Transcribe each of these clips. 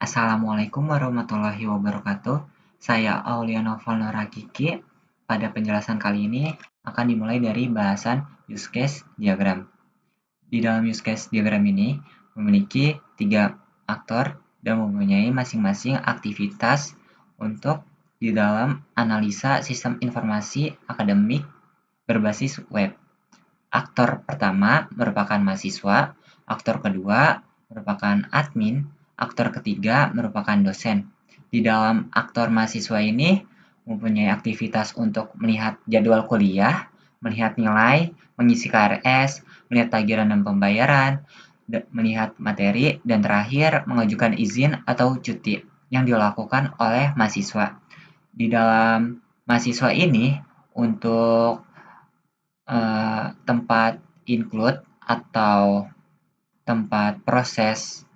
Assalamualaikum warahmatullahi wabarakatuh. Saya Auliano Valnora Kiki. Pada penjelasan kali ini akan dimulai dari bahasan use case diagram. Di dalam use case diagram ini memiliki 3 aktor dan mempunyai masing-masing aktivitas untuk di dalam analisa sistem informasi akademik berbasis web. Aktor pertama merupakan mahasiswa, aktor kedua merupakan admin, aktor ketiga merupakan dosen. Di dalam aktor mahasiswa ini mempunyai aktivitas untuk melihat jadwal kuliah, melihat nilai, mengisi KRS, melihat tagihan dan pembayaran, melihat materi, dan terakhir mengajukan izin atau cuti yang dilakukan oleh mahasiswa. Di dalam mahasiswa ini untuk tempat include atau tempat proses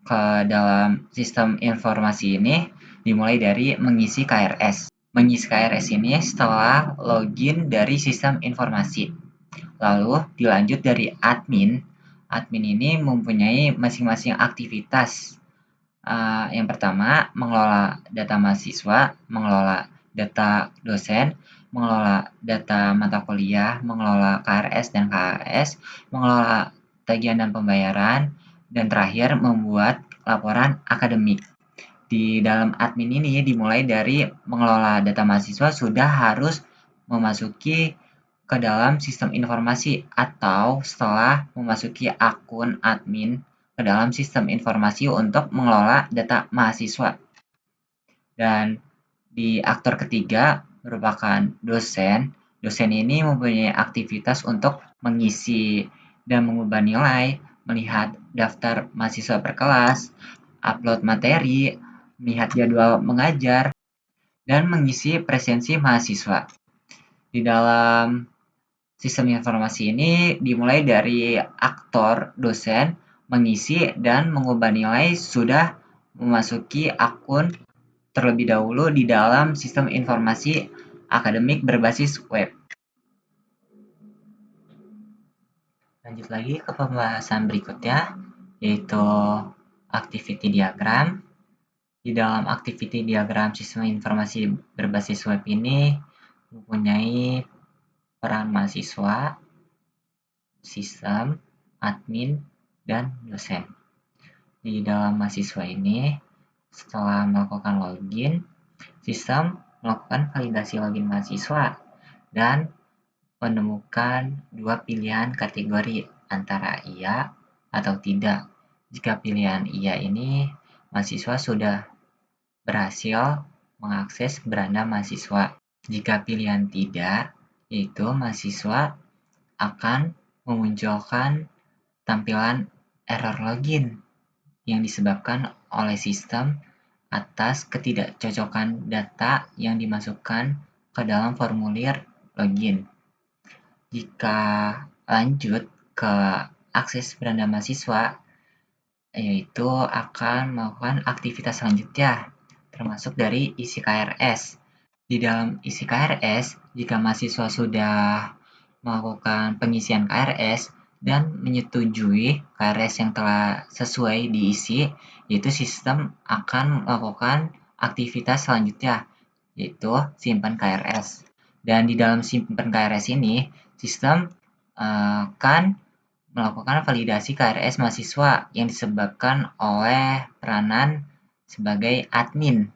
ke dalam sistem informasi ini dimulai dari mengisi KRS. Mengisi KRS ini setelah login dari sistem informasi. Lalu dilanjut dari admin. Admin ini mempunyai masing-masing aktivitas. Yang pertama, mengelola data mahasiswa, mengelola data dosen, mengelola data mata kuliah, mengelola KRS dan KHS, mengelola tagihan dan pembayaran, dan terakhir membuat laporan akademik. Di dalam admin ini dimulai dari mengelola data mahasiswa sudah harus memasuki ke dalam sistem informasi atau setelah memasuki akun admin ke dalam sistem informasi untuk mengelola data mahasiswa. Dan di aktor ketiga merupakan dosen. Dosen ini mempunyai aktivitas untuk mengisi dan mengubah nilai, melihat daftar mahasiswa per kelas, upload materi, melihat jadwal mengajar, dan mengisi presensi mahasiswa. Di dalam sistem informasi ini dimulai dari aktor dosen mengisi dan mengubah nilai sudah memasuki akun terlebih dahulu di dalam sistem informasi akademik berbasis web. Lanjut lagi ke pembahasan berikutnya, yaitu activity diagram. Di dalam activity diagram sistem informasi berbasis web ini mempunyai peran mahasiswa, sistem, admin, dan dosen. Di dalam mahasiswa ini, setelah melakukan login, sistem melakukan validasi login mahasiswa dan menemukan 2 pilihan kategori antara iya atau tidak. Jika pilihan iya ini, mahasiswa sudah berhasil mengakses beranda mahasiswa. Jika pilihan tidak, yaitu mahasiswa akan memunculkan tampilan error login yang disebabkan oleh sistem atas ketidakcocokan data yang dimasukkan ke dalam formulir login. Jika lanjut ke akses beranda mahasiswa, yaitu akan melakukan aktivitas selanjutnya, termasuk dari isi KRS. Di dalam isi KRS, jika mahasiswa sudah melakukan pengisian KRS dan menyetujui KRS yang telah sesuai diisi, yaitu sistem akan melakukan aktivitas selanjutnya, yaitu simpan KRS. Dan di dalam simpan KRS ini, sistem akan melakukan validasi KRS mahasiswa yang disebabkan oleh peranan sebagai admin.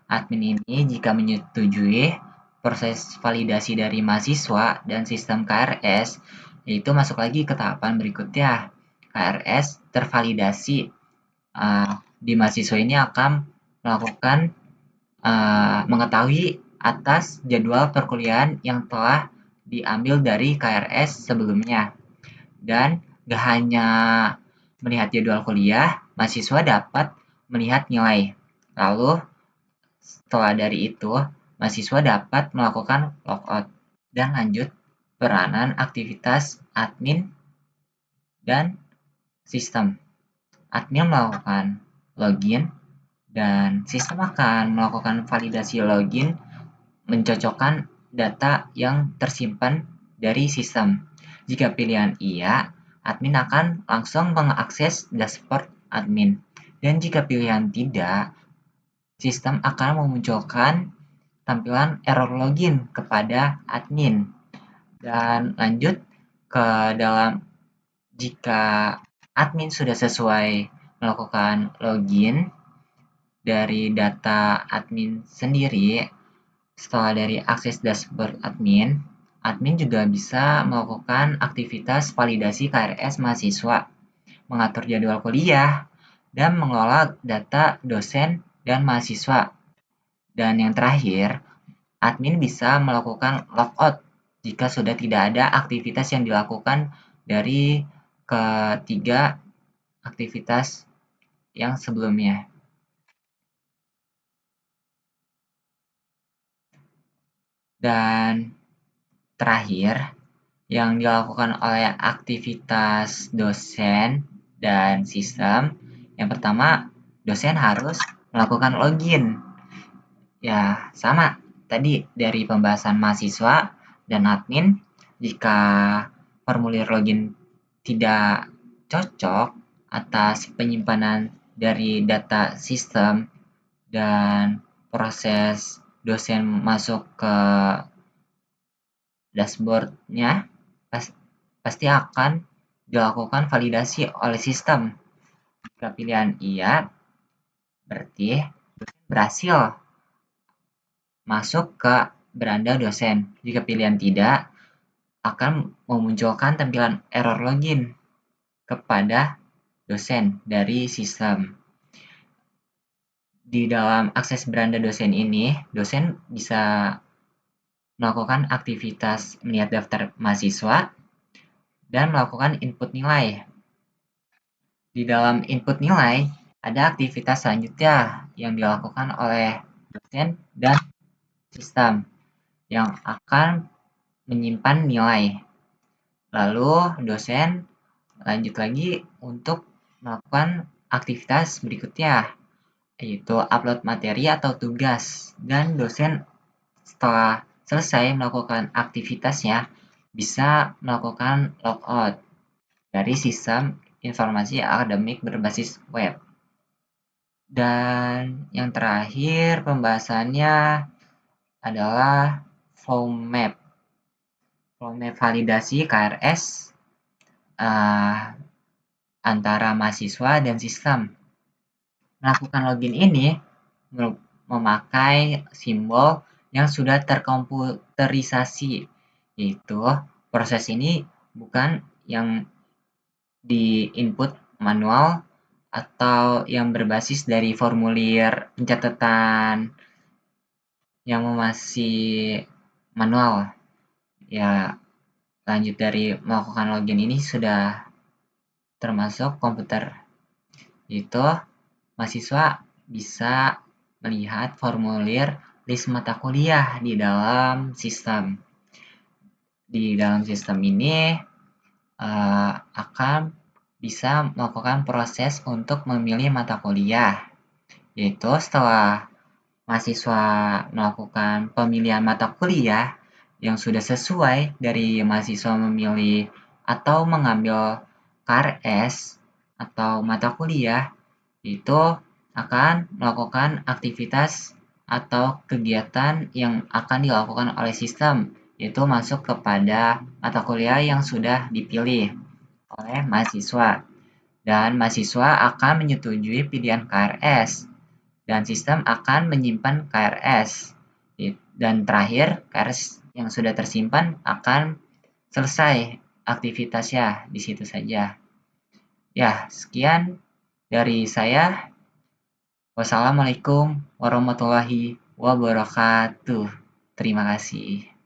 Admin ini jika menyetujui proses validasi dari mahasiswa dan sistem KRS, yaitu masuk lagi ke tahapan berikutnya. KRS tervalidasi. Di mahasiswa ini akan melakukan mengetahui atas jadwal perkuliahan yang telah diambil dari KRS sebelumnya. Dan gak hanya melihat jadwal kuliah, mahasiswa dapat melihat nilai. Lalu setelah dari itu, mahasiswa dapat melakukan logout dan lanjut peranan aktivitas admin dan sistem. Admin melakukan login dan sistem akan melakukan validasi login mencocokkan data yang tersimpan dari sistem. Jika pilihan iya, admin akan langsung mengakses dashboard admin. Dan jika pilihan tidak, sistem akan memunculkan tampilan error login kepada admin. Dan lanjut ke dalam jika admin sudah sesuai melakukan login dari data admin sendiri, setelah dari akses dashboard admin, admin juga bisa melakukan aktivitas validasi KRS mahasiswa, mengatur jadwal kuliah, dan mengelola data dosen dan mahasiswa. Dan yang terakhir, admin bisa melakukan logout jika sudah tidak ada aktivitas yang dilakukan dari ketiga aktivitas yang sebelumnya. Dan terakhir, yang dilakukan oleh aktivitas dosen dan sistem, yang pertama, dosen harus melakukan login. Ya, sama tadi dari pembahasan mahasiswa dan admin, jika formulir login tidak cocok atas penyimpanan dari data sistem dan proses dosen masuk ke dashboard-nya, pasti akan dilakukan validasi oleh sistem. Jika pilihan iya, berarti berhasil masuk ke beranda dosen. Jika pilihan tidak, akan memunculkan tampilan error login kepada dosen dari sistem. Di dalam akses beranda dosen ini, dosen bisa melakukan aktivitas melihat daftar mahasiswa dan melakukan input nilai. Di dalam input nilai, ada aktivitas selanjutnya yang dilakukan oleh dosen dan sistem yang akan menyimpan nilai. Lalu dosen lanjut lagi untuk melakukan aktivitas berikutnya, yaitu upload materi atau tugas. Dan dosen setelah selesai melakukan aktivitasnya, bisa melakukan logout dari sistem informasi akademik berbasis web. Dan yang terakhir pembahasannya adalah flow map. Flow map validasi KRS antara mahasiswa dan sistem. Melakukan login ini memakai simbol yang sudah terkomputerisasi, yaitu proses ini bukan yang di-input manual atau yang berbasis dari formulir pencatatan yang masih manual. Ya, lanjut dari melakukan login ini sudah termasuk komputer. Itu mahasiswa bisa melihat formulir list mata kuliah di dalam sistem. Di dalam sistem ini akan bisa melakukan proses untuk memilih mata kuliah, yaitu setelah mahasiswa melakukan pemilihan mata kuliah yang sudah sesuai dari mahasiswa memilih atau mengambil KRS atau mata kuliah, itu akan melakukan aktivitas atau kegiatan yang akan dilakukan oleh sistem, yaitu masuk kepada mata kuliah yang sudah dipilih oleh mahasiswa. Dan mahasiswa akan menyetujui pilihan KRS, dan sistem akan menyimpan KRS. Dan terakhir, KRS yang sudah tersimpan akan selesai aktivitasnya di situ saja. Ya, sekian dari saya. Wassalamualaikum warahmatullahi wabarakatuh. Terima kasih.